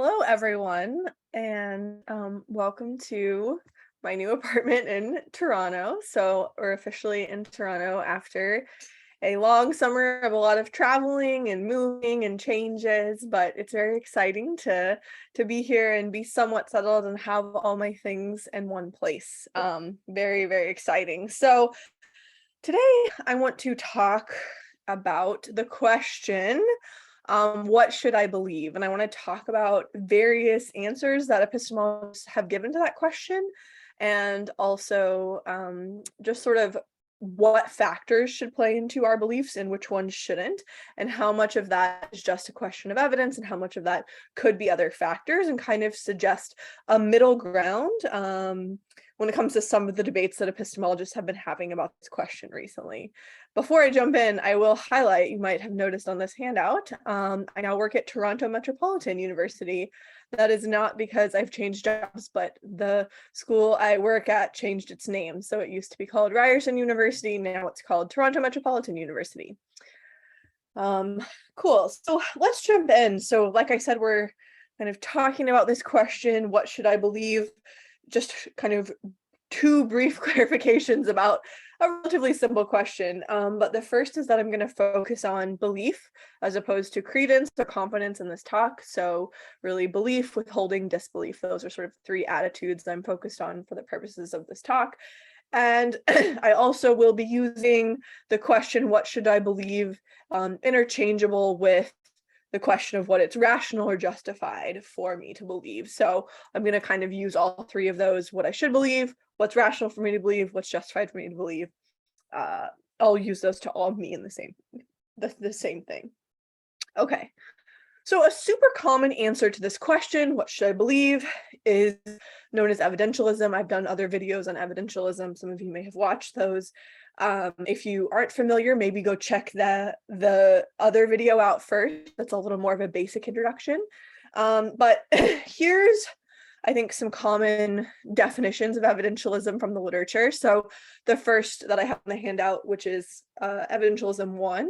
Hello, everyone, and welcome to my new apartment in Toronto. So we're officially in Toronto after a long summer of a lot of traveling and moving and changes, but it's very exciting to be here and be somewhat settled and have all my things in one place. Very, very exciting. So today I want to talk about the question, what should I believe? And I want to talk about various answers that epistemologists have given to that question, and also just sort of what factors should play into our beliefs and which ones shouldn't, and how much of that is just a question of evidence and how much of that could be other factors, and kind of suggest a middle ground when it comes to some of the debates that epistemologists have been having about this question recently. Before I jump in, I will highlight, you might have noticed on this handout, I now work at Toronto Metropolitan University. That is not because I've changed jobs, but the school I work at changed its name. So it used to be called Ryerson University, now it's called Toronto Metropolitan University. Cool, so let's jump in. So like I said, we're kind of talking about this question, what should I believe? Just kind of two brief clarifications about a relatively simple question. But the first is that I'm going to focus on belief as opposed to credence or confidence in this talk. So really belief, withholding, disbelief. Those are sort of three attitudes that I'm focused on for the purposes of this talk. And I also will be using the question, what should I believe, interchangeable with the question of what it's rational or justified for me to believe. So I'm going to kind of use all three of those, what I should believe, what's rational for me to believe, what's justified for me to believe. I'll use those to all mean the same thing. Okay, so a super common answer to this question, what should I believe, is known as evidentialism. I've done other videos on evidentialism. Some of you may have watched those. If you aren't familiar, maybe go check the other video out first. That's a little more of a basic introduction. But here's, I think, some common definitions of evidentialism from the literature. So the first that I have on the handout, which is Evidentialism 1,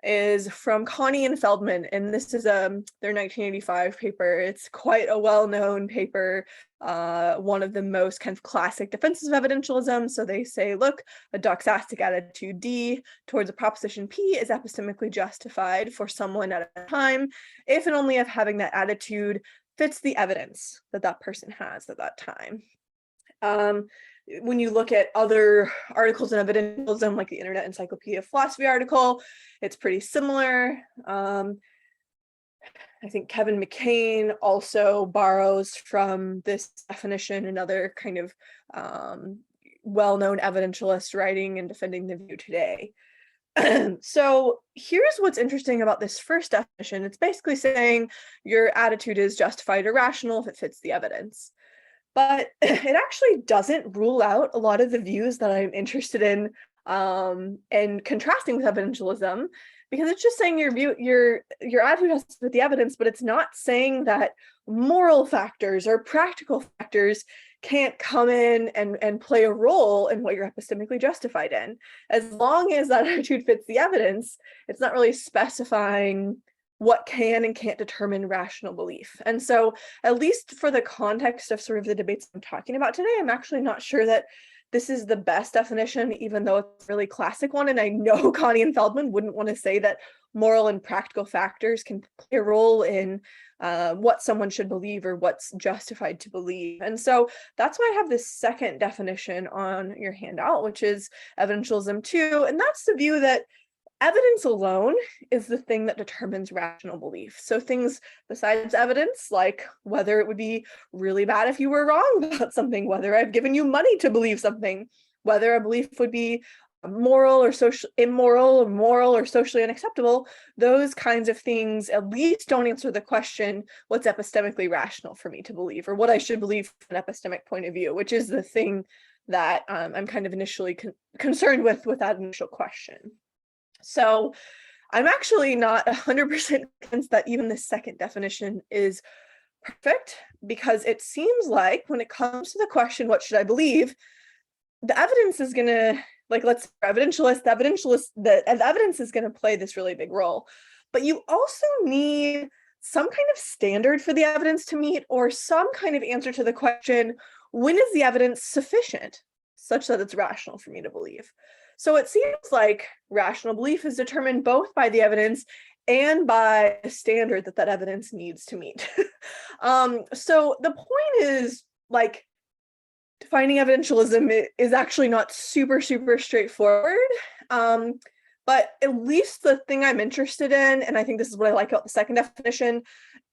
is from Connie and Feldman, and this is their 1985 paper. It's quite a well-known paper, one of the most kind of classic defenses of evidentialism. So they say, look, a doxastic attitude D towards a proposition P is epistemically justified for someone at a time if and only if having that attitude fits the evidence that that person has at that time. When you look at other articles in evidentialism, like the Internet Encyclopedia of Philosophy article, it's pretty similar. I think Kevin McCain also borrows from this definition, another kind of well-known evidentialist writing and defending the view today. So here's what's interesting about this first definition. It's basically saying your attitude is justified or rational if it fits the evidence. But it actually doesn't rule out a lot of the views that I'm interested in and contrasting with evidentialism, because it's just saying your attitude has to fit the evidence, but it's not saying that moral factors or practical factors can't come in and play a role in what you're epistemically justified in. As long as that attitude fits the evidence, it's not really specifying what can and can't determine rational belief. And so, at least for the context of sort of the debates I'm talking about today, I'm actually not sure that this is the best definition, even though it's a really classic one. And I know Connie and Feldman wouldn't want to say that moral and practical factors can play a role in what someone should believe or what's justified to believe. And so that's why I have this second definition on your handout, which is Evidentialism 2. And that's the view that evidence alone is the thing that determines rational belief. So things besides evidence, like whether it would be really bad if you were wrong about something, whether I've given you money to believe something, whether a belief would be moral or immoral or moral or socially unacceptable, those kinds of things at least don't answer the question, what's epistemically rational for me to believe, or what I should believe from an epistemic point of view, which is the thing that I'm kind of initially concerned with that initial question. So I'm actually not 100% convinced that even the second definition is perfect, because it seems like when it comes to the question, what should I believe, the evidence is going to, like, let's evidentialist, the evidence is going to play this really big role. But you also need some kind of standard for the evidence to meet, or some kind of answer to the question, when is the evidence sufficient such that it's rational for me to believe? So it seems like rational belief is determined both by the evidence and by the standard that that evidence needs to meet. So the point is, like, defining evidentialism is actually not super straightforward. But at least the thing I'm interested in, and I think this is what I like about the second definition,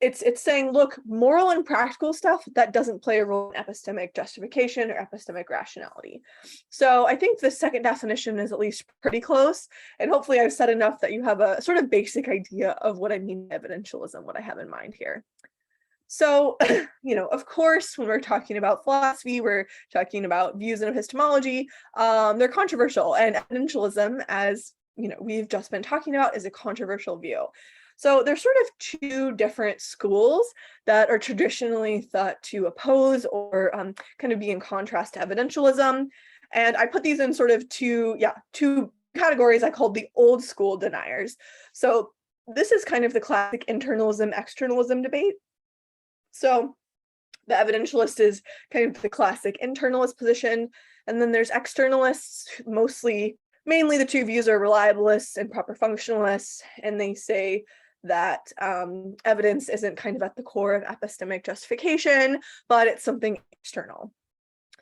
it's saying, look, moral and practical stuff, that doesn't play a role in epistemic justification or epistemic rationality. So I think the second definition is at least pretty close, and hopefully I've said enough that you have a sort of basic idea of what I mean by evidentialism, what I have in mind here. So, of course, when we're talking about philosophy, we're talking about views in epistemology. They're controversial, and evidentialism, as we've just been talking about, is a controversial view. So there's sort of two different schools that are traditionally thought to oppose or kind of be in contrast to evidentialism. And I put these in sort of two categories I called the old school deniers. So this is kind of the classic internalism, externalism debate. So the evidentialist is kind of the classic internalist position. And then there's externalists, mainly the two views are reliabilists and proper functionalists, and they say that evidence isn't kind of at the core of epistemic justification, but it's something external.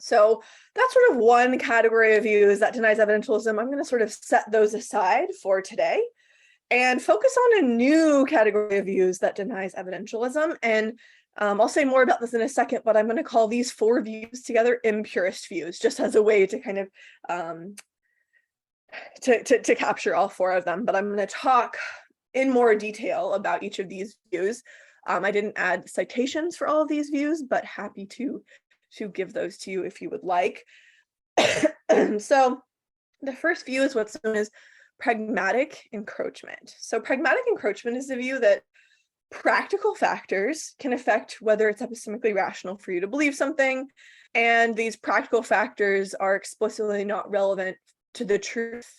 So that's sort of one category of views that denies evidentialism. I'm going to sort of set those aside for today and focus on a new category of views that denies evidentialism. And I'll say more about this in a second, but I'm going to call these four views together impurist views, just as a way to kind of to capture all four of them. But I'm going to talk in more detail about each of these views. I didn't add citations for all of these views, but happy to give those to you if you would like. So the first view is what's known as pragmatic encroachment. So pragmatic encroachment is the view that practical factors can affect whether it's epistemically rational for you to believe something, and these practical factors are explicitly not relevant to the truth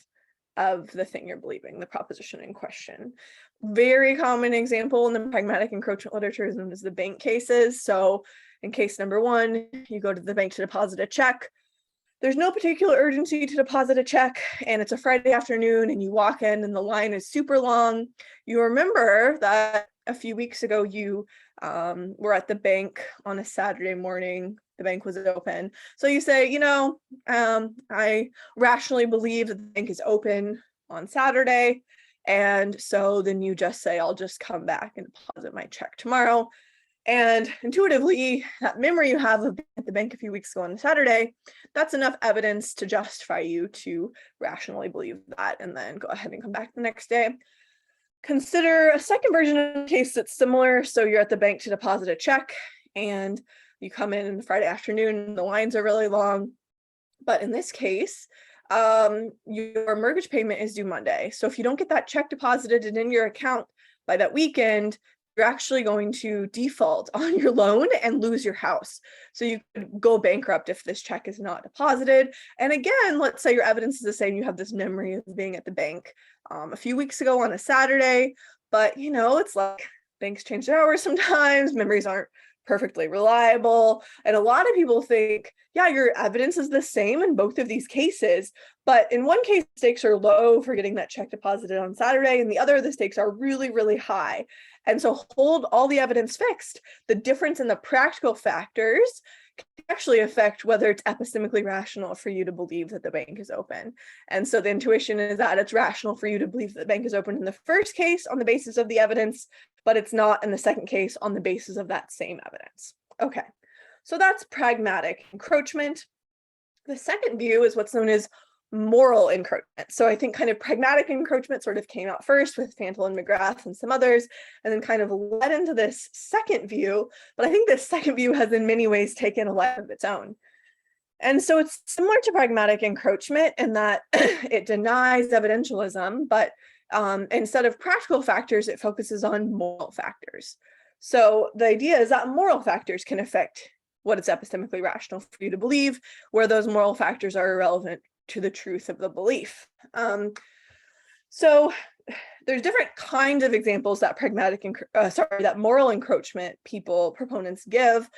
of the thing you're believing, the proposition in question. Very common example in the pragmatic encroachment literature is known as the bank cases. So in case number one, you go to the bank to deposit a check. There's no particular urgency to deposit a check, and it's a Friday afternoon, and you walk in and the line is super long. You remember that a few weeks ago you were at the bank on a Saturday morning. The bank was open. So you say, I rationally believe that the bank is open on Saturday. And so then you just say, I'll just come back and deposit my check tomorrow. And intuitively, that memory you have of being at the bank a few weeks ago on Saturday, that's enough evidence to justify you to rationally believe that and then go ahead and come back the next day. Consider a second version of the case that's similar. So you're at the bank to deposit a check, and you come in Friday afternoon, the lines are really long. But in this case, your mortgage payment is due Monday. So if you don't get that check deposited and in your account by that weekend, you're actually going to default on your loan and lose your house. So you could go bankrupt if this check is not deposited. And again, let's say your evidence is the same. You have this memory of being at the bank a few weeks ago on a Saturday, but it's like banks change their hours sometimes, memories aren't perfectly reliable. And a lot of people think, yeah, your evidence is the same in both of these cases, but in one case, stakes are low for getting that check deposited on Saturday, and the other, the stakes are really, really high. And so hold all the evidence fixed. The difference in the practical factors can actually affect whether it's epistemically rational for you to believe that the bank is open. And so the intuition is that it's rational for you to believe that the bank is open in the first case on the basis of the evidence, but it's not in the second case on the basis of that same evidence. Okay, so that's pragmatic encroachment. The second view is what's known as moral encroachment. So I think kind of pragmatic encroachment sort of came out first with Fantle and McGrath and some others, and then kind of led into this second view. But I think this second view has in many ways taken a life of its own. And so it's similar to pragmatic encroachment in that it denies evidentialism, but instead of practical factors, it focuses on moral factors. So the idea is that moral factors can affect what is epistemically rational for you to believe, where those moral factors are irrelevant to the truth of the belief. So there's different kinds of examples that that moral encroachment proponents give.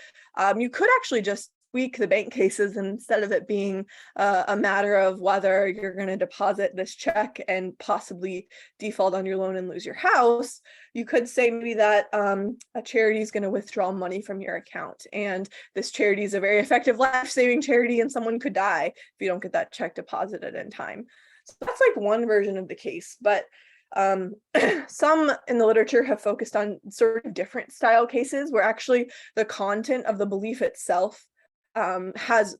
You could actually just tweak the bank cases, and instead of it being a matter of whether you're going to deposit this check and possibly default on your loan and lose your house, you could say maybe that a charity is going to withdraw money from your account, and this charity is a very effective life-saving charity, and someone could die if you don't get that check deposited in time. So that's like one version of the case, but some in the literature have focused on sort of different style cases where actually the content of the belief itself has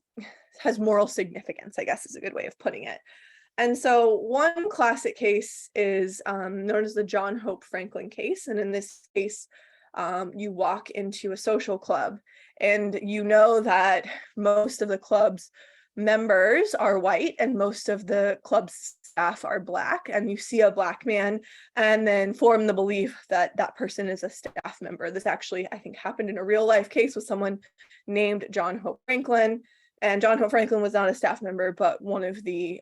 moral significance, I guess is a good way of putting it. And so one classic case is known as the John Hope Franklin case. And in this case, you walk into a social club and you know that most of the club's members are white and most of the club's staff are Black, and you see a Black man and then form the belief that that person is a staff member. This actually, I think, happened in a real life case with someone named John Hope Franklin. And John Hope Franklin was not a staff member, but one of the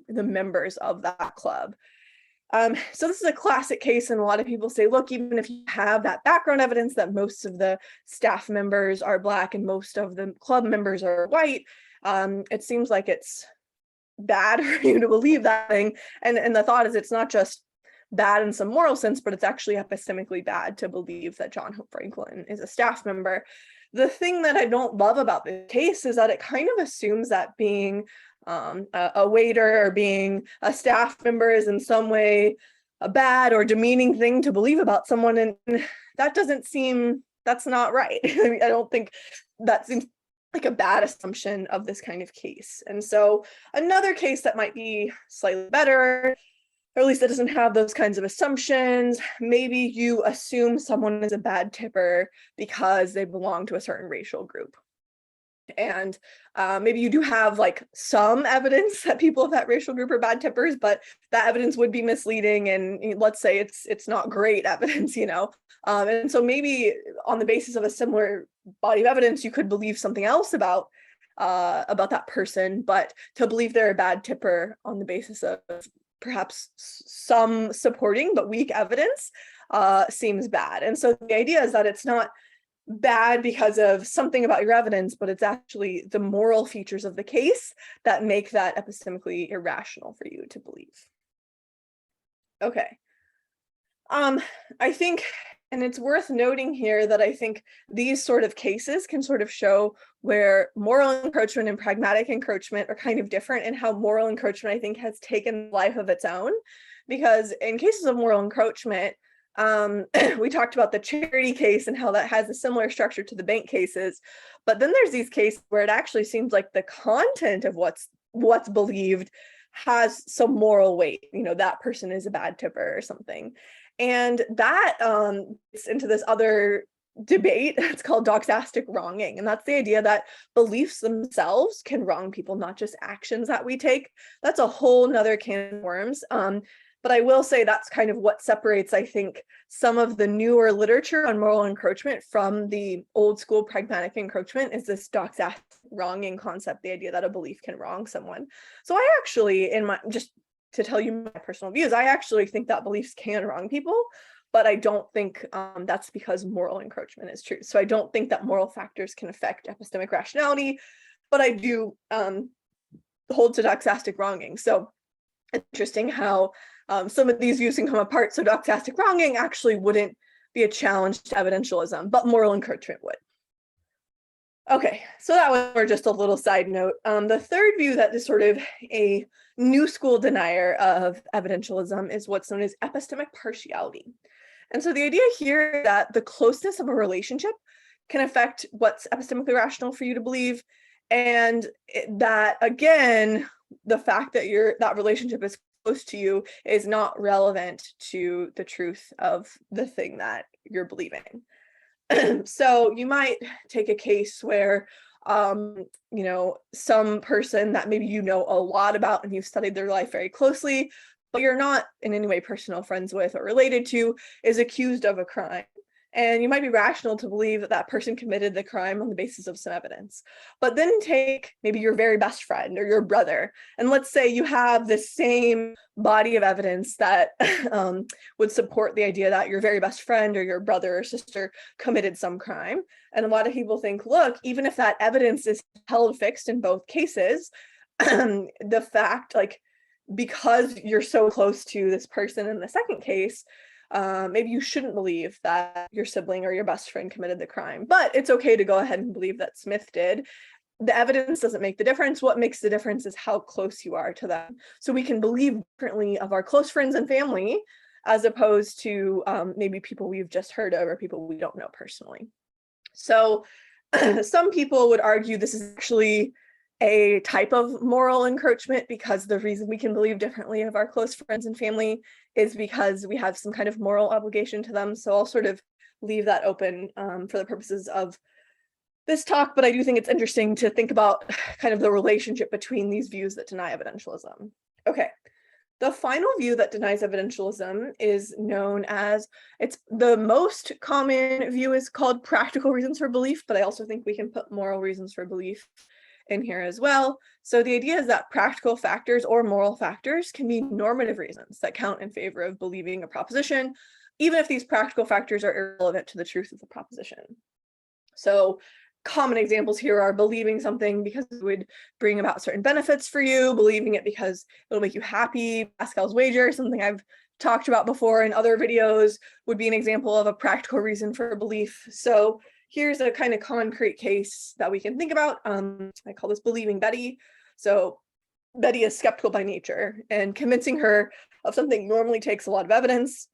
members of that club. So this is a classic case, and a lot of people say, look, even if you have that background evidence that most of the staff members are Black and most of the club members are white, it seems like it's bad for you to believe that thing. And the thought is it's not just bad in some moral sense, but it's actually epistemically bad to believe that John Hope Franklin is a staff member. The thing that I don't love about the case is that it kind of assumes that being a waiter or being a staff member is in some way a bad or demeaning thing to believe about someone, and that's not right. I mean, I don't think that seems like a bad assumption of this kind of case. And so another case that might be slightly better, or at least that doesn't have those kinds of assumptions, maybe you assume someone is a bad tipper because they belong to a certain racial group. And maybe you do have like some evidence that people of that racial group are bad tippers, but that evidence would be misleading, and let's say it's not great evidence, and so maybe on the basis of a similar body of evidence, you could believe something else about that person, but to believe they're a bad tipper on the basis of perhaps some supporting but weak evidence seems bad. And so the idea is that it's not bad because of something about your evidence, but it's actually the moral features of the case that make that epistemically irrational for you to believe. Okay. I think, and it's worth noting here that I think these sort of cases can sort of show where moral encroachment and pragmatic encroachment are kind of different, and how moral encroachment, I think, has taken life of its own. Because in cases of moral encroachment, we talked about the charity case and how that has a similar structure to the bank cases, but then there's these cases where it actually seems like the content of what's believed has some moral weight. That person is a bad tipper or something, and that gets into this other debate. It's called doxastic wronging, and that's the idea that beliefs themselves can wrong people, not just actions that we take. That's a whole nother can of worms. But I will say that's kind of what separates, I think, some of the newer literature on moral encroachment from the old school pragmatic encroachment, is this doxastic wronging concept, the idea that a belief can wrong someone. So I actually, just to tell you my personal views, I actually think that beliefs can wrong people, but I don't think that's because moral encroachment is true. So I don't think that moral factors can affect epistemic rationality, but I do hold to doxastic wronging. So it's interesting how some of these views can come apart. So doxastic wronging actually wouldn't be a challenge to evidentialism, but moral encroachment would. Okay, so that was just a little side note. The third view that is sort of a new school denier of evidentialism is what's known as epistemic partiality. And so the idea here is that the closeness of a relationship can affect what's epistemically rational for you to believe, and that, again, the fact that that relationship is close to you is not relevant to the truth of the thing that you're believing. So you might take a case where some person that maybe you know a lot about and you've studied their life very closely, but you're not in any way personal friends with or related to, is accused of a crime. And you might be rational to believe that that person committed the crime on the basis of some evidence. But then take maybe your very best friend or your brother, and let's say you have the same body of evidence that would support the idea that your very best friend or your brother or sister committed some crime. And a lot of people think, look, even if that evidence is held fixed in both cases, the fact, like, because you're so close to this person in the second case, maybe you shouldn't believe that your sibling or your best friend committed the crime, but it's okay to go ahead and believe that Smith did. The evidence doesn't make the difference. What makes the difference is how close you are to them. So we can believe differently of our close friends and family as opposed to maybe people we've just heard of or people we don't know personally. So some people would argue this is actually a type of moral encroachment, because the reason we can believe differently of our close friends and family is because we have some kind of moral obligation to them. So I'll sort of leave that open for the purposes of this talk, but I do think it's interesting to think about kind of the relationship between these views that deny evidentialism. Okay, the final view that denies evidentialism is known as, it's the most common view is called practical reasons for belief, but I also think we can put moral reasons for belief in here as well. So the idea is that practical factors or moral factors can be normative reasons that count in favor of believing a proposition, even if these practical factors are irrelevant to the truth of the proposition. So common examples here are believing something because it would bring about certain benefits for you, believing it because it'll make you happy. Pascal's wager, something I've talked about before in other videos, would be an example of a practical reason for belief. So here's a kind of concrete case that we can think about. I call this believing Betty. So Betty is skeptical by nature, and convincing her of something normally takes a lot of evidence.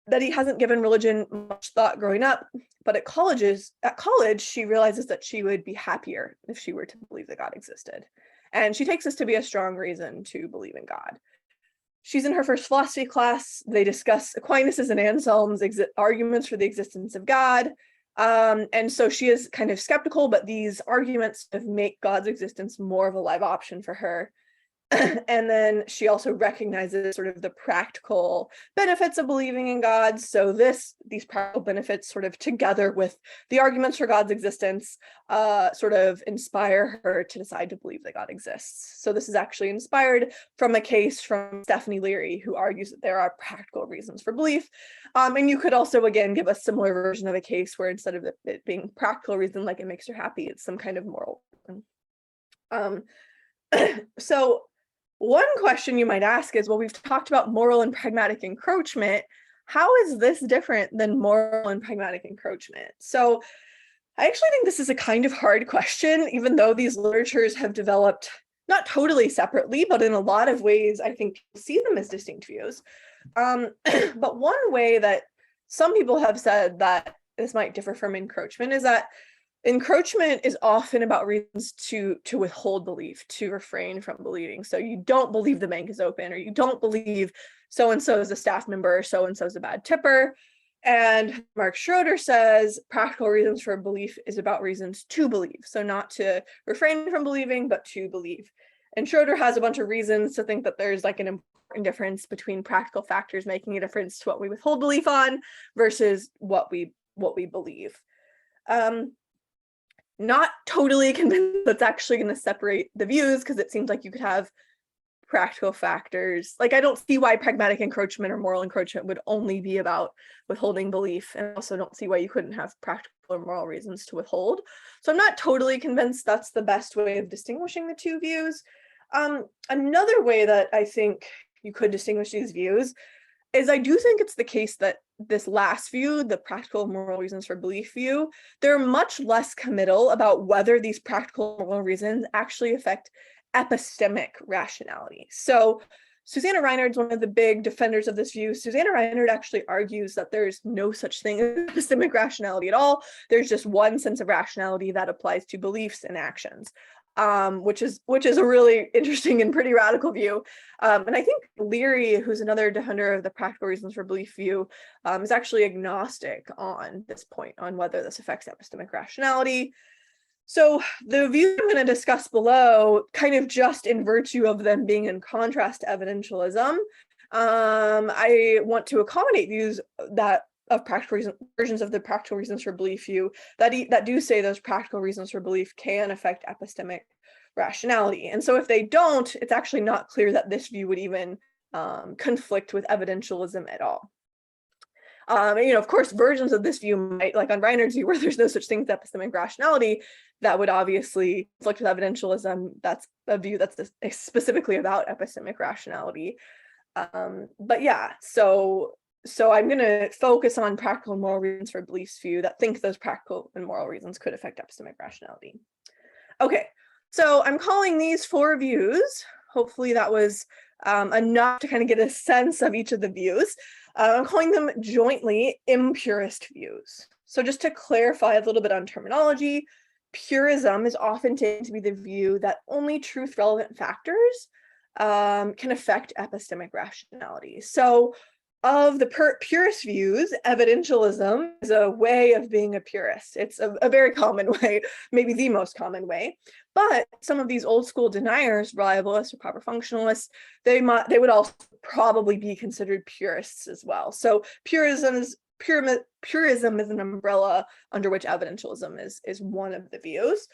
Betty hasn't given religion much thought growing up, but at college, she realizes that she would be happier if she were to believe that God existed. And she takes this to be a strong reason to believe in God. She's in her first philosophy class. They discuss Aquinas's and Anselm's arguments for the existence of God. And so she is kind of skeptical, but these arguments make God's existence more of a live option for her. And then she also recognizes sort of the practical benefits of believing in God. So these practical benefits sort of together with the arguments for God's existence sort of inspire her to decide to believe that God exists. So this is actually inspired from a case from Stephanie Leary, who argues that there are practical reasons for belief. And you could also, again, give a similar version of a case where instead of it being practical reason, like it makes her happy, it's some kind of moral reason. So one question you might ask is, well, we've talked about moral and pragmatic encroachment. How is this different than moral and pragmatic encroachment? So I actually think this is a kind of hard question, even though these literatures have developed not totally separately, but in a lot of ways, I think you'll see them as distinct views. But one way that some people have said that this might differ from encroachment is that encroachment is often about reasons to withhold belief, to refrain from believing. So you don't believe the bank is open, or you don't believe so-and-so is a staff member, or so-and-so is a bad tipper. And Mark Schroeder says practical reasons for belief is about reasons to believe. So not to refrain from believing, but to believe. And Schroeder has a bunch of reasons to think that there's like an important difference between practical factors making a difference to what we withhold belief on versus what we believe. Not totally convinced that's actually going to separate the views, because it seems like you could have practical factors. Like, I don't see why pragmatic encroachment or moral encroachment would only be about withholding belief, and I also don't see why you couldn't have practical or moral reasons to withhold. So I'm not totally convinced that's the best way of distinguishing the two views. Another way that I think you could distinguish these views is I do think it's the case that this last view, the practical moral reasons for belief view, they're much less committal about whether these practical moral reasons actually affect epistemic rationality. So Susanna Reinhardt's one of the big defenders of this view. Susanna Reinhardt actually argues that there's no such thing as epistemic rationality at all. There's just one sense of rationality that applies to beliefs and actions. Which is a really interesting and pretty radical view. And I think Leary, who's another defender of the practical reasons for belief view, is actually agnostic on this point, on whether this affects epistemic rationality. So the views I'm going to discuss below, kind of just in virtue of them being in contrast to evidentialism, I want to accommodate views that versions of the practical reasons for belief view that do say those practical reasons for belief can affect epistemic rationality. And so if they don't, it's actually not clear that this view would even conflict with evidentialism at all. Of course, versions of this view might, like on Reiner's view, where there's no such thing as epistemic rationality, that would obviously conflict with evidentialism. That's a view that's specifically about epistemic rationality. But yeah, so I'm going to focus on practical and moral reasons for beliefs view that think those practical and moral reasons could affect epistemic rationality. Okay, so I'm calling these 4 views. Hopefully that was enough to kind of get a sense of each of the views. I'm calling them jointly impurist views. So just to clarify a little bit on terminology, purism is often taken to be the view that only truth-relevant factors can affect epistemic rationality. So of the purist views, evidentialism is a way of being a purist. It's a very common way, maybe the most common way. But some of these old school deniers, reliabilists or proper functionalists, they would also probably be considered purists as well. So purism is an umbrella under which evidentialism is one of the views.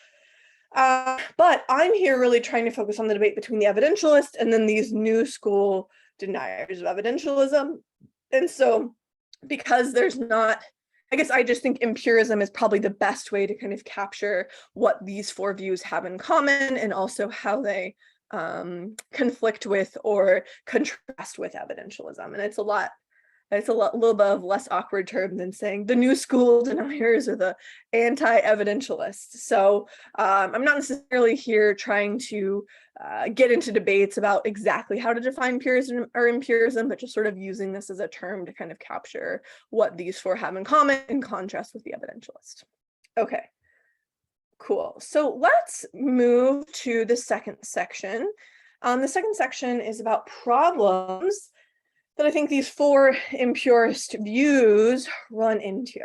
But I'm here really trying to focus on the debate between the evidentialists and then these new school deniers of evidentialism. And so because there's not, I guess I just think impurism is probably the best way to kind of capture what these 4 views have in common and also how they conflict with or contrast with evidentialism. And it's a little bit of less awkward term than saying the new school deniers or the anti-evidentialists. So I'm not necessarily here trying to get into debates about exactly how to define purism or impurism, but just sort of using this as a term to kind of capture what these 4 have in common in contrast with the evidentialist. Okay, cool. So let's move to the second section. The second section is about problems that I think these 4 impurist views run into.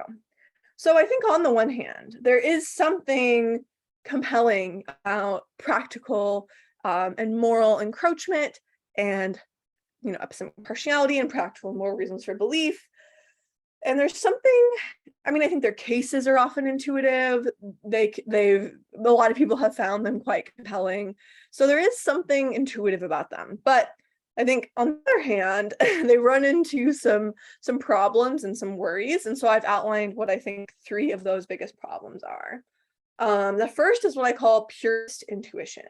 So I think on the one hand, there is something compelling about practical and moral encroachment and, epistemic partiality and practical and moral reasons for belief. And there's something, I think their cases are often intuitive. A lot of people have found them quite compelling. So there is something intuitive about them. But I think on the other hand, they run into some problems and some worries. And so I've outlined what I think 3 of those biggest problems are. The first is what I call purest intuition.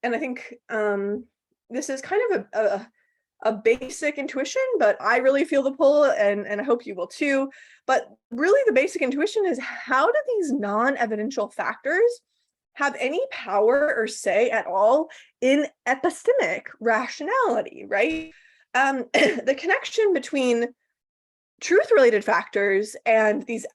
And I think this is kind of a basic intuition, but I really feel the pull, and I hope you will too. But really the basic intuition is, how do these non-evidential factors have any power or say at all in epistemic rationality, right? The connection between truth-related factors and these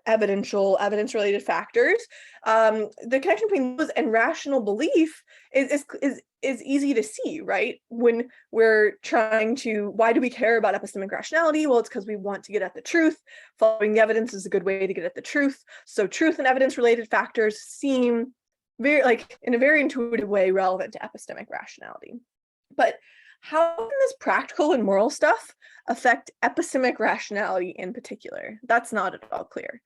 evidence-related factors, the connection between those and rational belief is easy to see, right? When we're trying to, why do we care about epistemic rationality? Well, it's because we want to get at the truth. Following the evidence is a good way to get at the truth. So truth and evidence-related factors seem in a very intuitive way relevant to epistemic rationality. But how can this practical and moral stuff affect epistemic rationality in particular? That's not at all clear.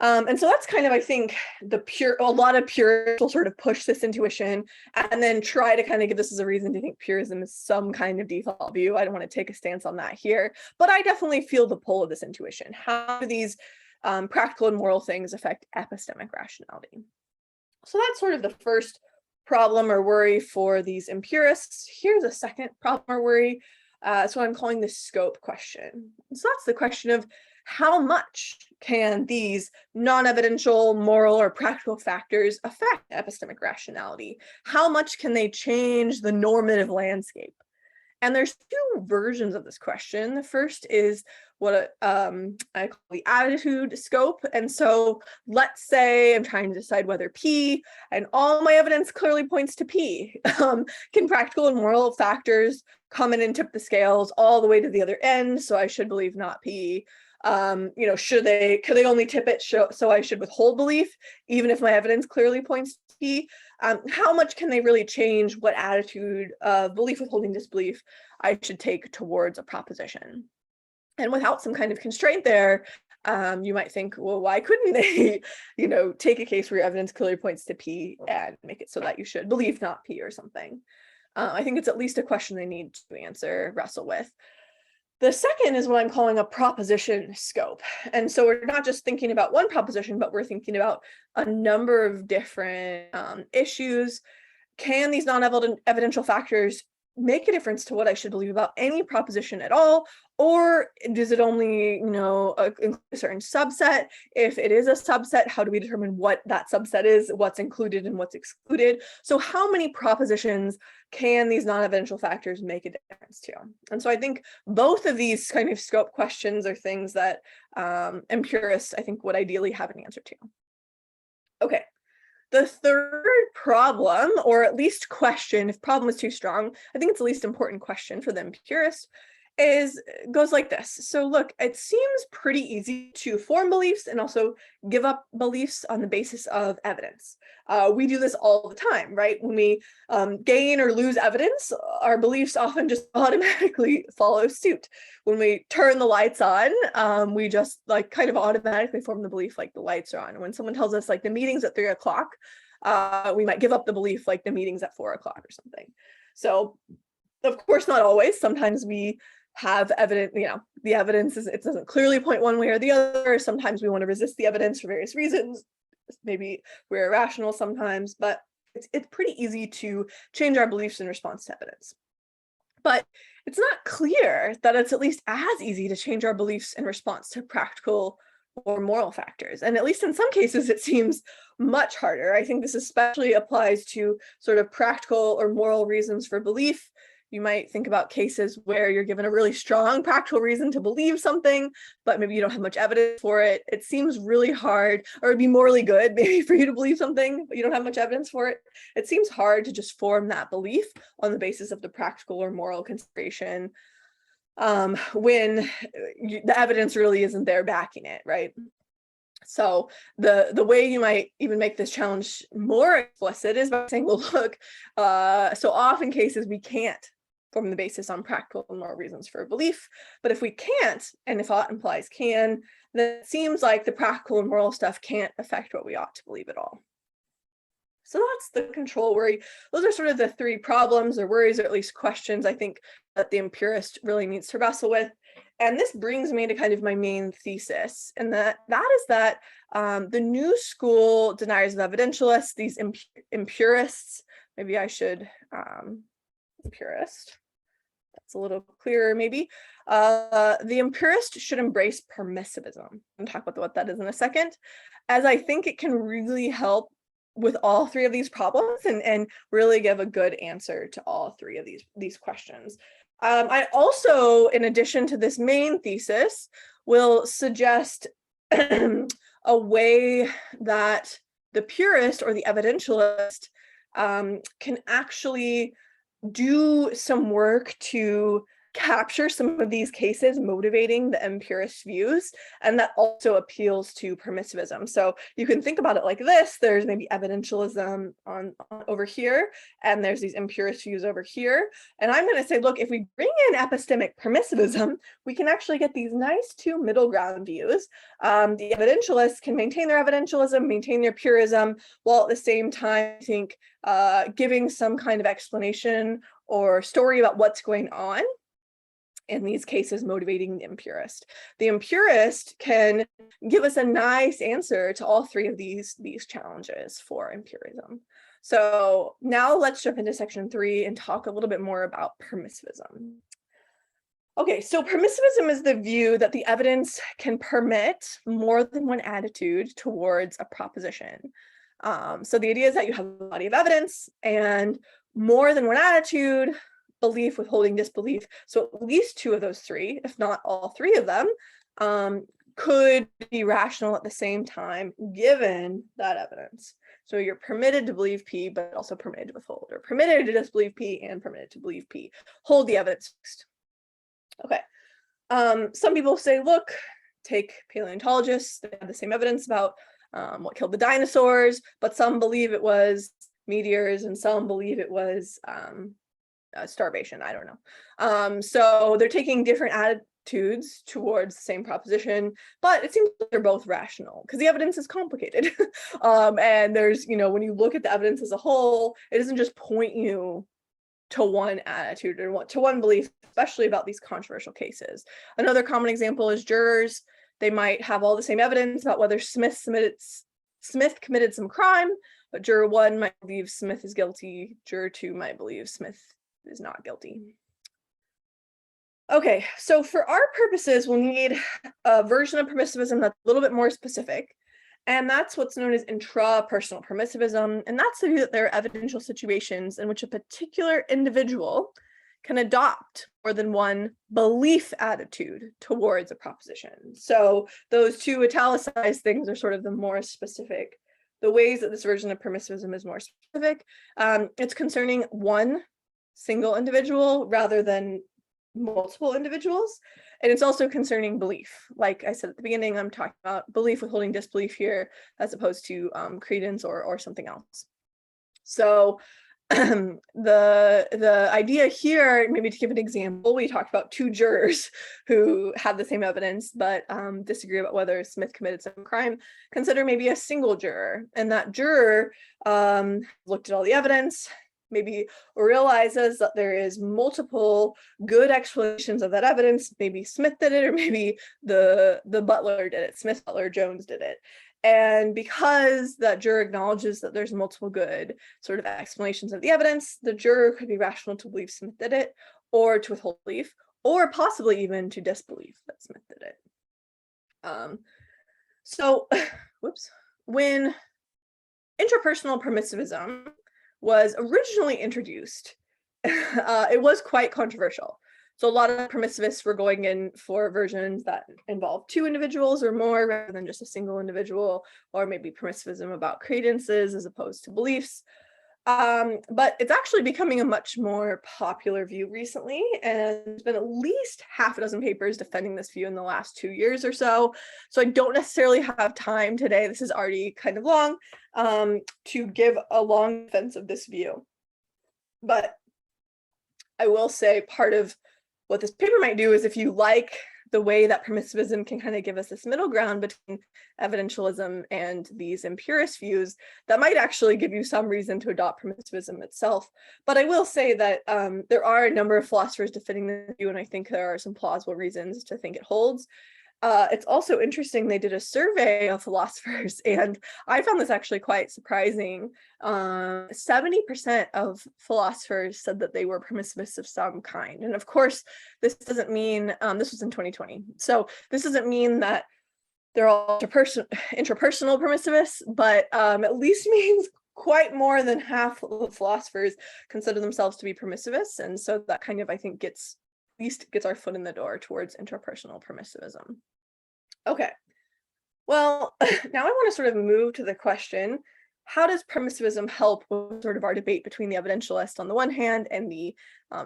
And so that's kind of, I think, a lot of purists will sort of push this intuition and then try to kind of give this as a reason to think purism is some kind of default view. I don't want to take a stance on that here, but I definitely feel the pull of this intuition. How do these practical and moral things affect epistemic rationality? So that's sort of the first problem or worry for these impurists. Here's a second problem or worry. So I'm calling this scope question. So that's the question of, how much can these non-evidential moral or practical factors affect epistemic rationality? How much can they change the normative landscape? And there's 2 versions of this question. The first is what I call the attitude scope. And so let's say I'm trying to decide whether P, and all my evidence clearly points to P. Can practical and moral factors come in and tip the scales all the way to the other end? So I should believe not P. Could they only tip it so I should withhold belief, even if my evidence clearly points to P? How much can they really change what attitude of belief, withholding, disbelief I should take towards a proposition? And without some kind of constraint there, you might think, well, why couldn't they, take a case where your evidence clearly points to P and make it so that you should believe not P or something? I think it's at least a question they need to answer, wrestle with. The second is what I'm calling a proposition scope. And so we're not just thinking about one proposition, but we're thinking about a number of different issues. Can these non-evidential factors make a difference to what I should believe about any proposition at all? Or does it only, include a certain subset? If it is a subset, how do we determine what that subset is, what's included and what's excluded? So how many propositions can these non-evidential factors make a difference to? And so I think both of these kind of scope questions are things that empirists, I think, would ideally have an answer to. Okay. The third problem, or at least question, if problem is too strong, I think it's the least important question for the empirist, goes like this. So look, it seems pretty easy to form beliefs and also give up beliefs on the basis of evidence. We do this all the time, right? When we gain or lose evidence, our beliefs often just automatically follow suit. When we turn the lights on, we just kind of automatically form the belief like the lights are on. When someone tells us the meeting's at 3 o'clock, we might give up the belief the meeting's at 4 o'clock or something. So of course, not always. Sometimes we have evidence, the evidence it doesn't clearly point one way or the other. Sometimes we want to resist the evidence for various reasons. Maybe we're irrational sometimes, but it's pretty easy to change our beliefs in response to evidence. But it's not clear that it's at least as easy to change our beliefs in response to practical or moral factors. And at least in some cases, it seems much harder. I think this especially applies to sort of practical or moral reasons for belief. You might think about cases where you're given a really strong practical reason to believe something, but maybe you don't have much evidence for it. It seems really hard, or it'd be morally good maybe for you to believe something, but you don't have much evidence for it. It seems hard to just form that belief on the basis of the practical or moral consideration when the evidence really isn't there backing it, right? So the way you might even make this challenge more explicit is by saying, well, look, so often cases we can't form the basis on practical and moral reasons for a belief. But if we can't, and if ought implies can, then it seems like the practical and moral stuff can't affect what we ought to believe at all. So that's the control worry. Those are sort of the three problems or worries, or at least questions I think that the empirist really needs to wrestle with. And this brings me to kind of my main thesis, and that is that the new school deniers of evidentialists, these impurists, maybe I should impurist, that's a little clearer maybe. The empirist should embrace permissivism. I'll talk about what that is in a second, as I think it can really help with all three of these problems and really give a good answer to all three of these questions. I also, in addition to this main thesis, will suggest a way that the purist or the evidentialist can actually do some work to capture some of these cases motivating the empirist views, and that also appeals to permissivism. So you can think about it like this: there's maybe evidentialism on over here, and there's these impurist views over here. And I'm going to say, look, if we bring in epistemic permissivism, we can actually get these nice two middle ground views. The evidentialists can maintain their evidentialism, maintain their purism, while at the same time, I think, giving some kind of explanation or story about what's going on in these cases motivating the impurist. The impurist can give us a nice answer to all three of these challenges for impurism. So now let's jump into section 3 and talk a little bit more about permissivism. Okay, so permissivism is the view that the evidence can permit more than one attitude towards a proposition. So the idea is that you have a body of evidence and more than one attitude, belief, withholding, disbelief. So at least two of those three, if not all three of them, could be rational at the same time, given that evidence. So you're permitted to believe P, but also permitted to withhold, or permitted to disbelieve P and permitted to believe P. Hold the evidence fixed. Okay. Some people say, look, take paleontologists, they have the same evidence about what killed the dinosaurs, but some believe it was meteors and some believe it was starvation. I don't know. So they're taking different attitudes towards the same proposition, but it seems like they're both rational because the evidence is complicated. And there's, when you look at the evidence as a whole, it doesn't just point you to one attitude or to one belief, especially about these controversial cases. Another common example is jurors. They might have all the same evidence about whether Smith committed some crime, but juror 1 might believe Smith is guilty. Juror 2 might believe Smith is not guilty. Okay, so for our purposes, we'll need a version of permissivism that's a little bit more specific. And that's what's known as intrapersonal permissivism. And that's the view that there are evidential situations in which a particular individual can adopt more than one belief attitude towards a proposition. So those two italicized things are sort of the more specific, the ways that this version of permissivism is more specific. It's concerning one single individual rather than multiple individuals. And it's also concerning belief. Like I said at the beginning, I'm talking about belief withholding disbelief here, as opposed to credence or something else. So the idea here, maybe to give an example, we talked about 2 jurors who had the same evidence, but disagree about whether Smith committed some crime. Consider maybe a single juror, and that juror looked at all the evidence, maybe realizes that there is multiple good explanations of that evidence. Maybe Smith did it, or maybe the butler did it. Smith, Butler, Jones did it. And because that juror acknowledges that there's multiple good sort of explanations of the evidence, the juror could be rational to believe Smith did it, or to withhold belief, or possibly even to disbelieve that Smith did it. When interpersonal permissivism was originally introduced, it was quite controversial. So a lot of permissivists were going in for versions that involve 2 individuals or more rather than just a single individual, or maybe permissivism about credences as opposed to beliefs. But it's actually becoming a much more popular view recently, and there's been at least half a dozen papers defending this view in the last 2 years or so. So I don't necessarily have time today, this is already kind of long, to give a long defense of this view. But I will say part of what this paper might do is, if you like the way that permissivism can kind of give us this middle ground between evidentialism and these impurist views, that might actually give you some reason to adopt permissivism itself. But I will say that there are a number of philosophers defending this view, and I think there are some plausible reasons to think it holds. It's also interesting, they did a survey of philosophers, and I found this actually quite surprising. 70% of philosophers said that they were permissivists of some kind. And of course, this doesn't mean, this was in 2020, so this doesn't mean that they're all interpersonal permissivists, but at least means quite more than half of philosophers consider themselves to be permissivists. And so that kind of, I think, gets our foot in the door towards interpersonal permissivism. Okay, well, now I want to sort of move to the question, how does permissivism help with sort of our debate between the evidentialist on the one hand and the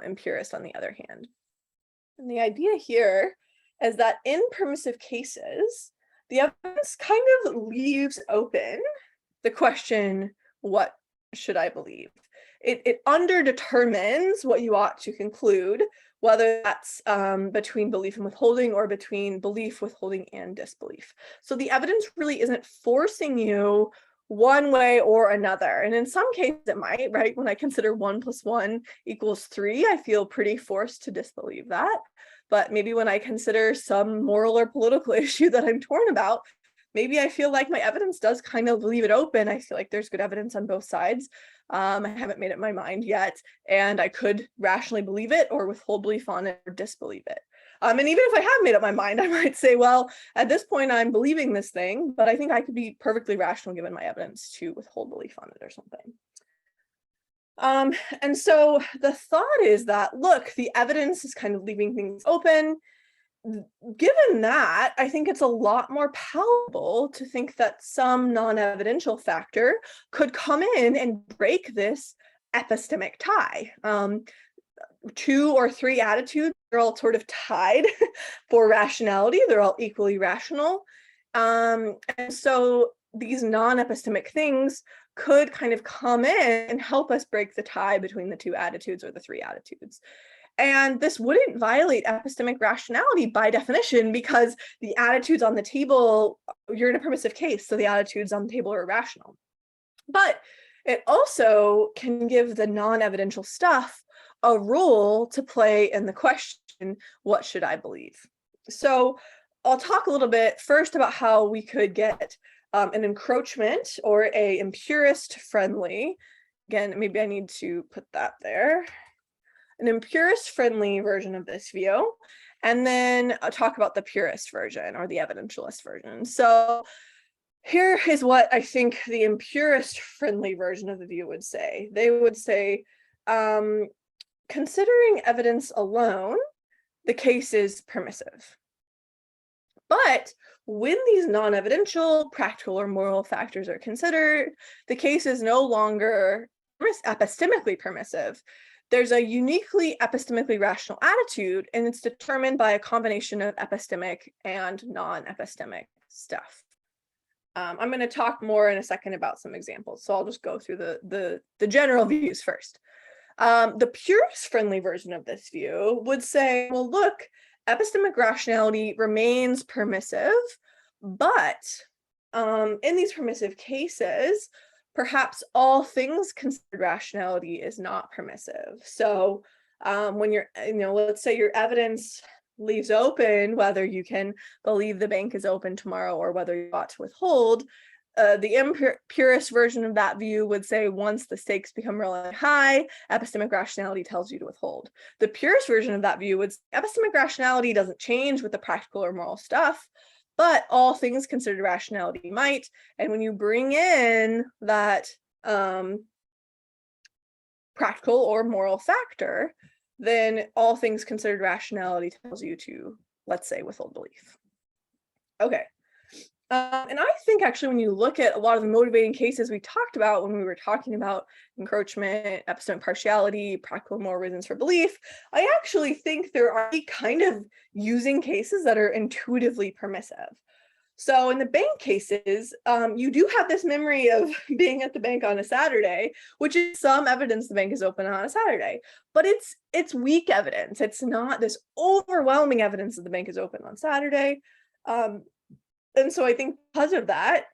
impurist on the other hand? And the idea here is that in permissive cases, the evidence kind of leaves open the question, what should I believe? It underdetermines what you ought to conclude, whether that's between belief and withholding or between belief, withholding, and disbelief. So the evidence really isn't forcing you one way or another. And in some cases it might, right? When I consider 1 + 1 = 3, I feel pretty forced to disbelieve that. But maybe when I consider some moral or political issue that I'm torn about, maybe I feel like my evidence does kind of leave it open. I feel like there's good evidence on both sides. I haven't made up my mind yet, and I could rationally believe it or withhold belief on it or disbelieve it. And even if I have made up my mind, I might say, well, at this point I'm believing this thing, but I think I could be perfectly rational given my evidence to withhold belief on it or something. And so the thought is that, look, the evidence is kind of leaving things open. Given that, I think it's a lot more palatable to think that some non-evidential factor could come in and break this epistemic tie. 2 or 3 attitudes, they're all sort of tied for rationality. They're all equally rational. And so these non-epistemic things could kind of come in and help us break the tie between the 2 attitudes or the 3 attitudes. And this wouldn't violate epistemic rationality by definition, because the attitudes on the table, you're in a permissive case, so the attitudes on the table are rational. But it also can give the non-evidential stuff a role to play in the question, what should I believe? So I'll talk a little bit first about how we could get an encroachment or a impurist friendly, again, maybe I need to put that there, an impurist friendly version of this view, and then I'll talk about the purist version or the evidentialist version. So here is what I think the impurist friendly version of the view would say. They would say, considering evidence alone, the case is permissive. But when these non-evidential, practical, or moral factors are considered, the case is no longer epistemically permissive. There's a uniquely epistemically rational attitude, and it's determined by a combination of epistemic and non-epistemic stuff. I'm going to talk more in a second about some examples, so I'll just go through the general views first. The purist-friendly version of this view would say, well, look, epistemic rationality remains permissive, but in these permissive cases, perhaps all things considered rationality is not permissive. So when you're, let's say your evidence leaves open whether you can believe the bank is open tomorrow or whether you ought to withhold, the impurist version of that view would say once the stakes become really high, epistemic rationality tells you to withhold. The purist version of that view would say epistemic rationality doesn't change with the practical or moral stuff, but all things considered rationality might. And when you bring in that practical or moral factor, then all things considered rationality tells you to, let's say, withhold belief. Okay. And I think actually when you look at a lot of the motivating cases we talked about when we were talking about encroachment, epistemic partiality, practical and moral reasons for belief, I actually think there are kind of using cases that are intuitively permissive. So in the bank cases, you do have this memory of being at the bank on a Saturday, which is some evidence the bank is open on a Saturday, but it's weak evidence. It's not this overwhelming evidence that the bank is open on Saturday. And so I think because of that,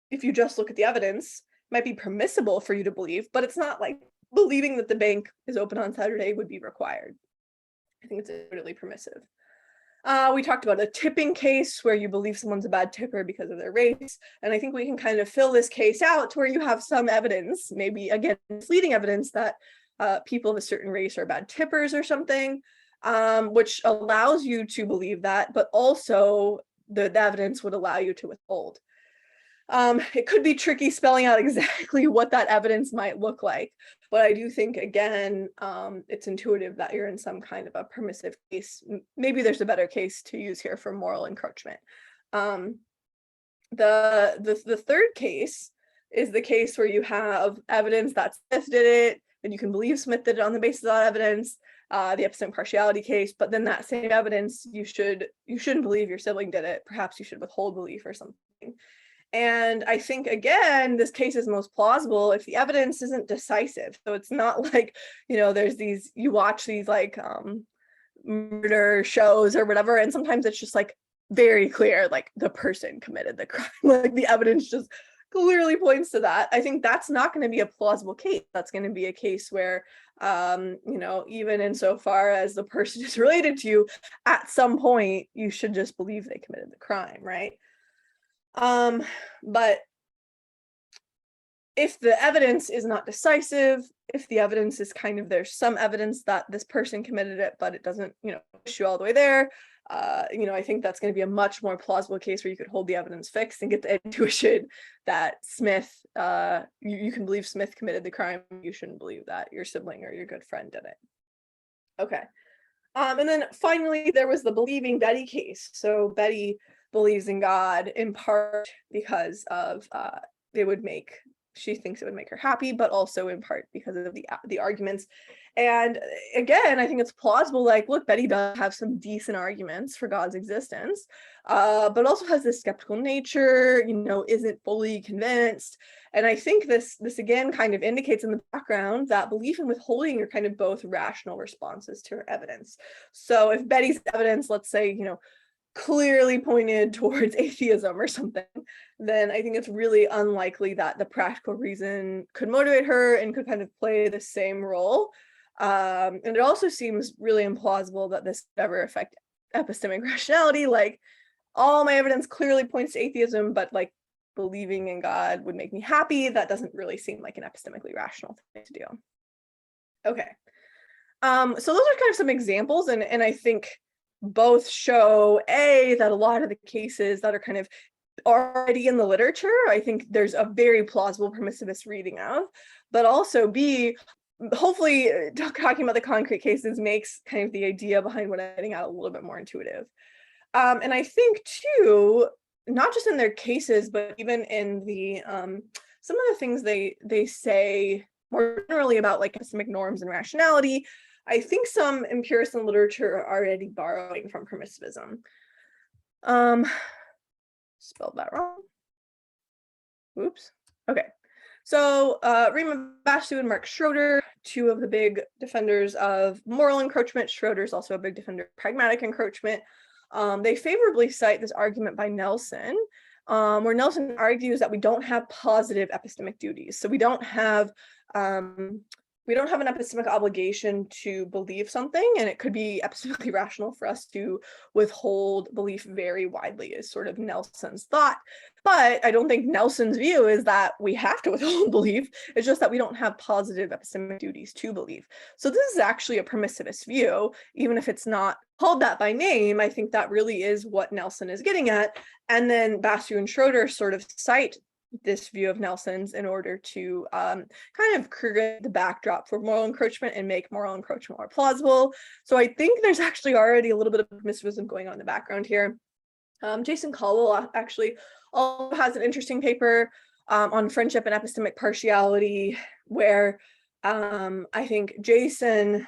if you just look at the evidence, it might be permissible for you to believe, but it's not like believing that the bank is open on Saturday would be required. I think it's really permissive. We talked about a tipping case where you believe someone's a bad tipper because of their race. And I think we can kind of fill this case out to where you have some evidence, maybe again, misleading evidence that people of a certain race are bad tippers or something, which allows you to believe that, but also the evidence would allow you to withhold. It could be tricky spelling out exactly what that evidence might look like, but I do think, again, it's intuitive that you're in some kind of a permissive case. Maybe there's a better case to use here for moral encroachment. The third case is the case where you have evidence that Smith did it, and you can believe Smith did it on the basis of that evidence, the epistemic partiality case, but then that same evidence, you shouldn't believe your sibling did it. Perhaps you should withhold belief or something. And I think, again, this case is most plausible if the evidence isn't decisive. So it's not like, there's these, you watch these like murder shows or whatever, and sometimes it's just like very clear, like the person committed the crime. Like the evidence just clearly points to that. I think that's not going to be a plausible case. That's going to be a case where, even insofar as the person is related to you, at some point, you should just believe they committed the crime, right? But if the evidence is not decisive, if the evidence is kind of, there's some evidence that this person committed it, but it doesn't, push you all the way there, I think that's going to be a much more plausible case where you could hold the evidence fixed and get the intuition that Smith, you can believe Smith committed the crime. You shouldn't believe that your sibling or your good friend did it. Okay. And then finally, there was the believing Betty case. So Betty believes in God in part because of, they would make she thinks it would make her happy, but also in part because of the arguments. And again, I think it's plausible, like, look, Betty does have some decent arguments for God's existence, but also has this skeptical nature, isn't fully convinced. And I think this again kind of indicates in the background that belief and withholding are kind of both rational responses to her evidence. So if Betty's evidence, let's say, clearly pointed towards atheism or something, then I think it's really unlikely that the practical reason could motivate her and could kind of play the same role. And it also seems really implausible that this would ever affect epistemic rationality. Like, all my evidence clearly points to atheism, but like believing in God would make me happy. That doesn't really seem like an epistemically rational thing to do. Okay. So those are kind of some examples, and I think both show that a lot of the cases that are kind of already in the literature, I think there's a very plausible permissivist reading of, but also B, hopefully talking about the concrete cases makes kind of the idea behind what I'm getting at a little bit more intuitive. And I think too, not just in their cases, but even in the some of the things they say more generally about like epistemic norms and rationality, I think some impurists in literature are already borrowing from permissivism. Spelled that wrong. Oops. Okay. So Rima Basu and Mark Schroeder, two of the big defenders of moral encroachment. Schroeder's also a big defender of pragmatic encroachment. They favorably cite this argument by Nelson, where Nelson argues that we don't have positive epistemic duties. So we don't have an epistemic obligation to believe something, and it could be epistemically rational for us to withhold belief very widely, is sort of Nelson's thought. But I don't think Nelson's view is that we have to withhold belief. It's just that we don't have positive epistemic duties to believe. So this is actually a permissivist view, even if it's not called that by name. I think that really is what Nelson is getting at. And then Basu and Schroeder sort of cite this view of Nelson's in order to kind of create the backdrop for moral encroachment and make moral encroachment more plausible. So I think there's actually already a little bit of permissivism going on in the background here. Jason Caldwell actually also has an interesting paper on friendship and epistemic partiality, where I think Jason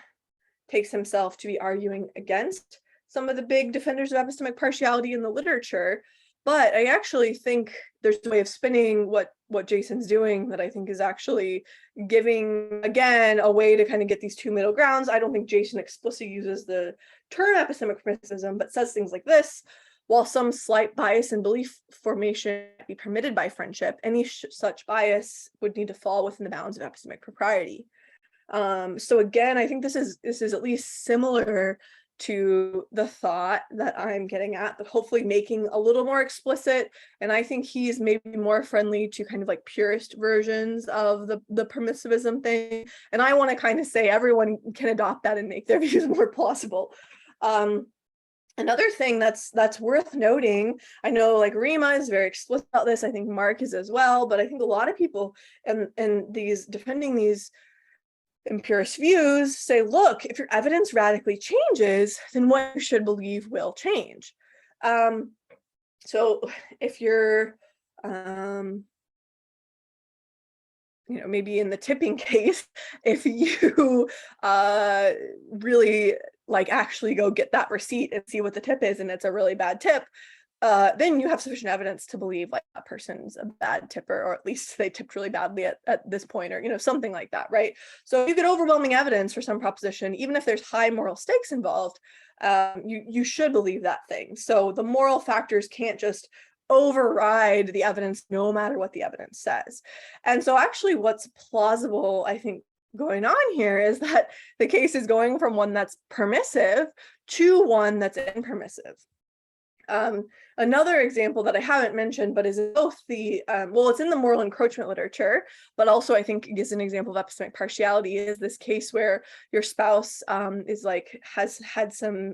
takes himself to be arguing against some of the big defenders of epistemic partiality in the literature. But I actually think there's a way of spinning what Jason's doing that I think is actually giving, again, a way to kind of get these two middle grounds. I don't think Jason explicitly uses the term epistemic permissivism, but says things like this: while some slight bias in belief formation be permitted by friendship, any such bias would need to fall within the bounds of epistemic propriety. So again, I think this is at least similar to the thought that I'm getting at, but hopefully making a little more explicit. And I think he's maybe more friendly to kind of like purist versions of the permissivism thing. And I want to kind of say everyone can adopt that and make their views more plausible. Another thing that's worth noting, I know like Rima is very explicit about this, I think Mark is as well, but I think a lot of people and these defending these impurist views say, look, if your evidence radically changes, then what you should believe will change. So if you're, maybe in the tipping case, if you really like actually go get that receipt and see what the tip is, and it's a really bad tip, then you have sufficient evidence to believe like that person's a bad tipper, or at least they tipped really badly at this point, or something like that, right? So if you get overwhelming evidence for some proposition, even if there's high moral stakes involved, you should believe that thing. So the moral factors can't just override the evidence no matter what the evidence says. And so actually what's plausible, I think, going on here is that the case is going from one that's permissive to one that's impermissive. Another example that I haven't mentioned, but is both the, it's in the moral encroachment literature, but also I think is an example of epistemic partiality, is this case where your spouse has had some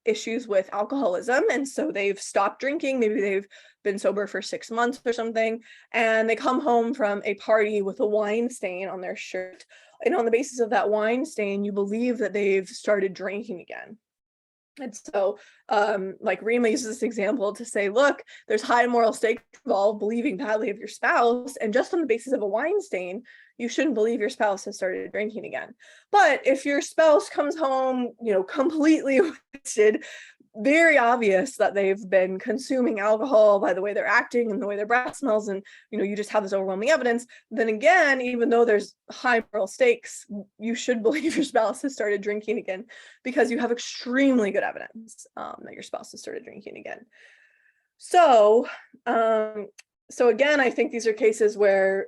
issues with alcoholism, and so they've stopped drinking, maybe they've been sober for 6 months or something, and they come home from a party with a wine stain on their shirt, and on the basis of that wine stain, you believe that they've started drinking again. And so, like Rima uses this example to say, look, there's high moral stakes involved believing badly of your spouse, and just on the basis of a wine stain, you shouldn't believe your spouse has started drinking again. But if your spouse comes home, completely wasted, very obvious that they've been consuming alcohol by the way they're acting and the way their breath smells, and you just have this overwhelming evidence, then again, even though there's high moral stakes, you should believe your spouse has started drinking again, because you have extremely good evidence that your spouse has started drinking again. So again, I think these are cases where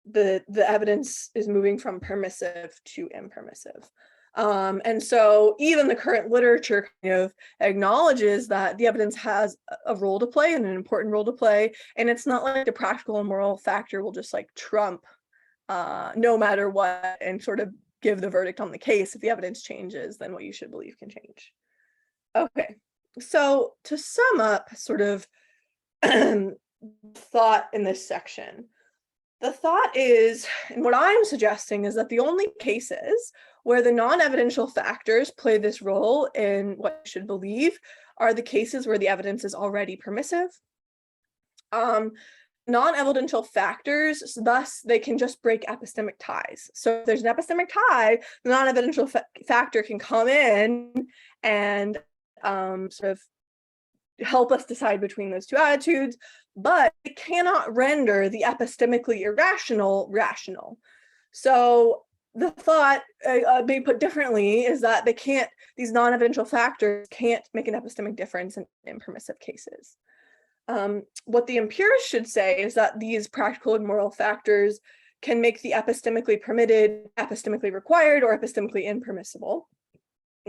the evidence is moving from permissive to impermissive. And so even the current literature kind of acknowledges that the evidence has a role to play, and an important role to play. And it's not like the practical and moral factor will just like trump no matter what and sort of give the verdict on the case. If the evidence changes, then what you should believe can change. Okay, so to sum up sort of thought in this section, the thought is, and what I'm suggesting is that the only cases where the non-evidential factors play this role in what you should believe are the cases where the evidence is already permissive. Non-evidential factors, thus they can just break epistemic ties. So if there's an epistemic tie, the non-evidential factor can come in and sort of help us decide between those two attitudes, but it cannot render the epistemically irrational rational. So the thought, maybe put differently, is that these non-evidential factors can't make an epistemic difference in impermissive cases. What the impurists should say is that these practical and moral factors can make the epistemically permitted epistemically required or epistemically impermissible,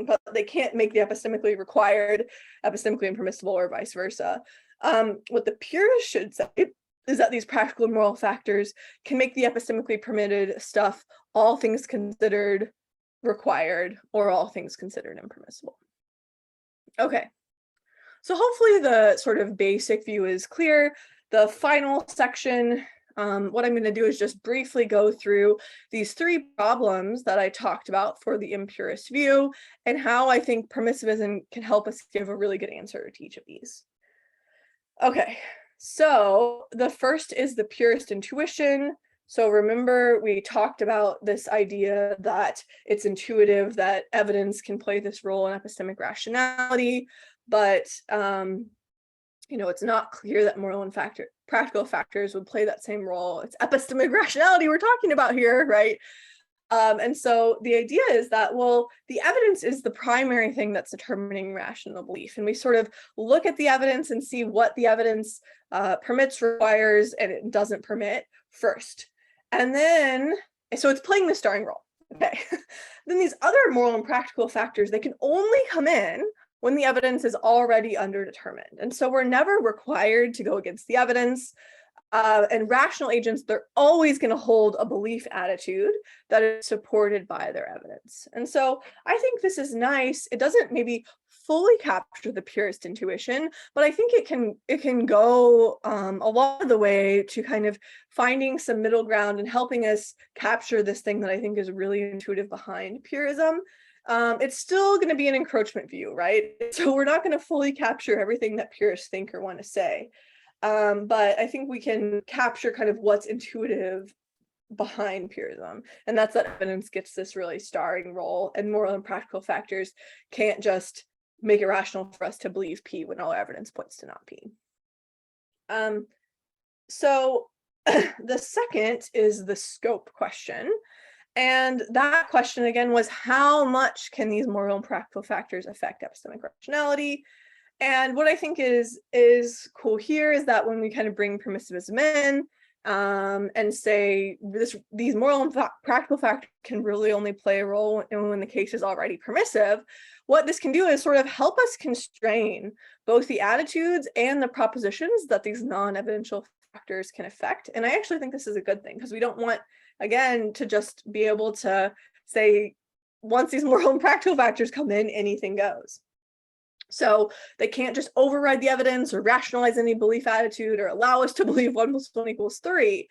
but they can't make the epistemically required epistemically impermissible or vice versa. What the purists should say is that these practical and moral factors can make the epistemically permitted stuff, all things considered, required, or all things considered impermissible. Okay, so hopefully the sort of basic view is clear. The final section, what I'm going to do is just briefly go through these three problems that I talked about for the impurist view, and how I think permissivism can help us give a really good answer to each of these. Okay, so the first is the purest intuition. So remember, we talked about this idea that it's intuitive that evidence can play this role in epistemic rationality, but it's not clear that moral and practical factors would play that same role. It's epistemic rationality we're talking about here, right? And so the idea is that, well, the evidence is the primary thing that's determining rational belief. And we sort of look at the evidence and see what the evidence permits, requires, and it doesn't permit first. And then, so it's playing the starring role. Okay. Then these other moral and practical factors, they can only come in when the evidence is already underdetermined. And so we're never required to go against the evidence. And rational agents, they're always going to hold a belief attitude that is supported by their evidence. And so I think this is nice. It doesn't maybe fully capture the purest intuition, but I think it can go a lot of the way to kind of finding some middle ground and helping us capture this thing that I think is really intuitive behind purism. It's still going to be an encroachment view, right? So we're not going to fully capture everything that purists think or want to say. But I think we can capture kind of what's intuitive behind purism, and that's that evidence gets this really starring role, and moral and practical factors can't just make it rational for us to believe P when all evidence points to not P. So the second is the scope question. And that question again was, how much can these moral and practical factors affect epistemic rationality? And what I think is cool here is that when we kind of bring permissivism in and say these moral and practical factors can really only play a role when the case is already permissive, what this can do is sort of help us constrain both the attitudes and the propositions that these non-evidential factors can affect. And I actually think this is a good thing, because we don't want, again, to just be able to say, once these moral and practical factors come in, anything goes. So they can't just override the evidence or rationalize any belief attitude or allow us to believe 1 + 1 = 3.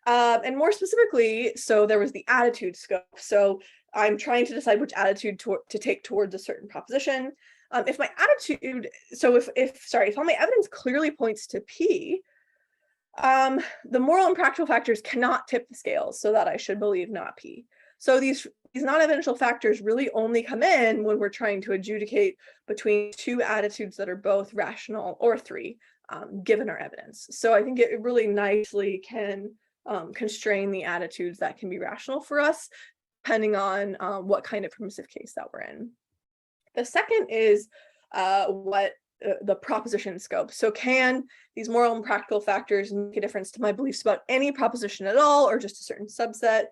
And more specifically, so there was the attitude scope. So I'm trying to decide which attitude to take towards a certain proposition. If my attitude, so if all my evidence clearly points to P, the moral and practical factors cannot tip the scales so that I should believe not P. So these non-evidential factors really only come in when we're trying to adjudicate between two attitudes that are both rational, or three, given our evidence. So I think it really nicely can constrain the attitudes that can be rational for us, depending on what kind of permissive case that we're in. The second is the proposition scope. So can these moral and practical factors make a difference to my beliefs about any proposition at all, or just a certain subset?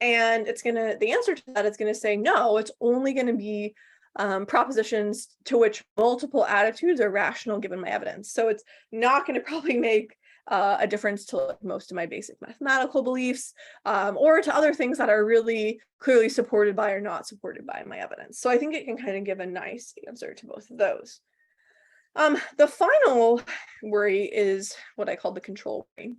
And the answer to that is gonna say no, it's only gonna be propositions to which multiple attitudes are rational given my evidence. So it's not gonna probably make a difference to most of my basic mathematical beliefs, or to other things that are really clearly supported by or not supported by my evidence. So I think it can kind of give a nice answer to both of those. The final worry is what I call the control worry.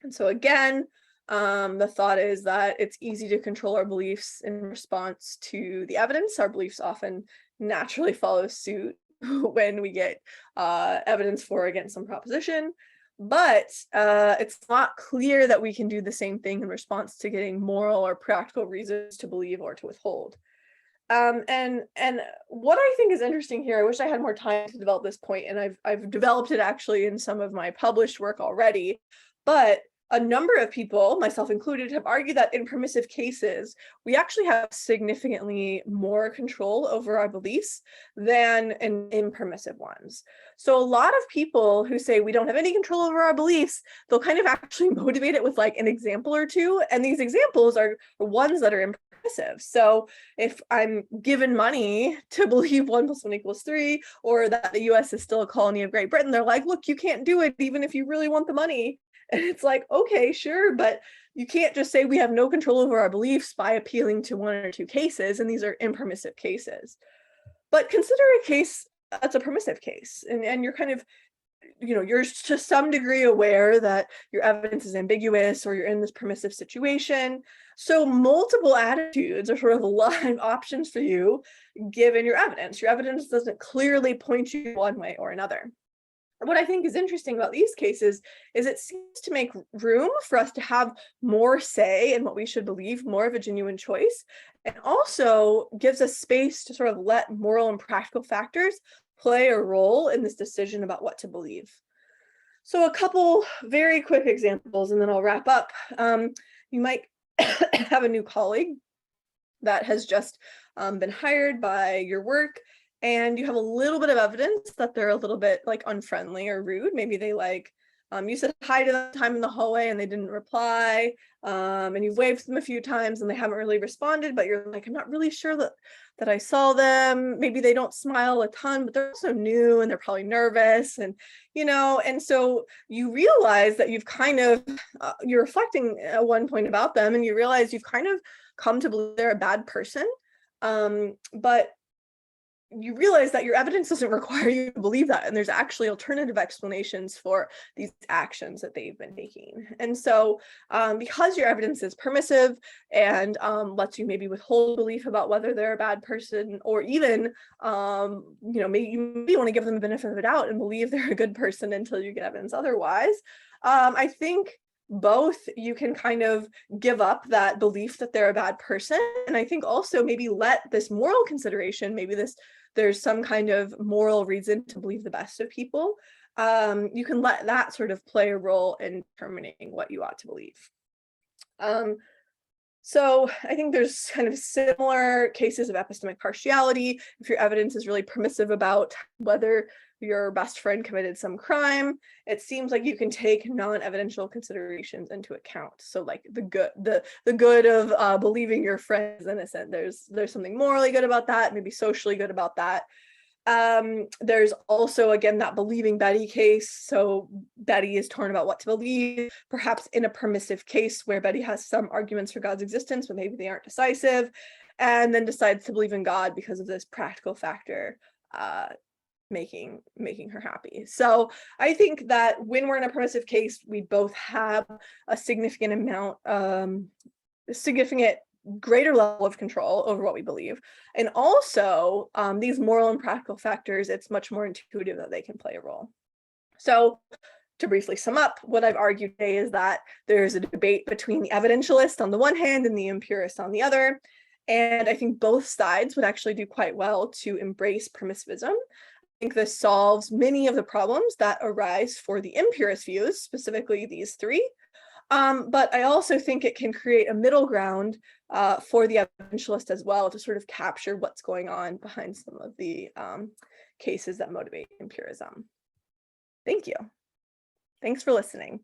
And so again, the thought is that it's easy to control our beliefs in response to the evidence. Our beliefs often naturally follow suit when we get evidence for or against some proposition. But it's not clear that we can do the same thing in response to getting moral or practical reasons to believe or to withhold. And what I think is interesting here, I wish I had more time to develop this point, and I've developed it actually in some of my published work already, but a number of people, myself included, have argued that in permissive cases, we actually have significantly more control over our beliefs than in impermissive ones. So a lot of people who say we don't have any control over our beliefs, they'll kind of actually motivate it with like an example or two. And these examples are ones that are impermissive. So if I'm given money to believe 1 + 1 = 3, or that the US is still a colony of Great Britain, they're like, look, you can't do it even if you really want the money. And it's like, okay, sure, but you can't just say we have no control over our beliefs by appealing to 1 or 2 cases, and these are impermissive cases. But consider a case that's a permissive case, and you're kind of, you're to some degree aware that your evidence is ambiguous or you're in this permissive situation. So multiple attitudes are sort of live options for you given your evidence. Your evidence doesn't clearly point you one way or another. What I think is interesting about these cases is it seems to make room for us to have more say in what we should believe, more of a genuine choice, and also gives us space to sort of let moral and practical factors play a role in this decision about what to believe. So a couple very quick examples, and then I'll wrap up. You might have a new colleague that has just been hired by your work, and you have a little bit of evidence that they're a little bit like unfriendly or rude. Maybe they you said hi to them time in the hallway and they didn't reply, and you've waved them a few times and they haven't really responded, but you're like, I'm not really sure that I saw them. Maybe they don't smile a ton, but they're also new and they're probably nervous, and and so you realize that you've kind of you're reflecting at one point about them, and you realize you've kind of come to believe they're a bad person, but you realize that your evidence doesn't require you to believe that, and there's actually alternative explanations for these actions that they've been taking. And so because your evidence is permissive and lets you maybe withhold belief about whether they're a bad person, or even maybe you want to give them the benefit of the doubt and believe they're a good person until you get evidence otherwise, I think both you can kind of give up that belief that they're a bad person, and I think also maybe let this moral consideration, there's some kind of moral reason to believe the best of people, you can let that sort of play a role in determining what you ought to believe. So I think there's kind of similar cases of epistemic partiality. If your evidence is really permissive about whether your best friend committed some crime, it seems like you can take non-evidential considerations into account. So like the good of believing your friend is innocent. There's something morally good about that, maybe socially good about that. There's also, again, that believing Betty case. So Betty is torn about what to believe, perhaps in a permissive case where Betty has some arguments for God's existence, but maybe they aren't decisive, and then decides to believe in God because of this practical factor making her happy. So I think that when we're in a permissive case, we both have a significant greater level of control over what we believe. And also, these moral and practical factors, it's much more intuitive that they can play a role. So to briefly sum up, what I've argued today is that there's a debate between the evidentialist on the one hand and the impurist on the other. And I think both sides would actually do quite well to embrace permissivism. I think this solves many of the problems that arise for the impurist views, specifically these three. But I also think it can create a middle ground for the evidentialist as well to sort of capture what's going on behind some of the cases that motivate impurism. Thank you. Thanks for listening.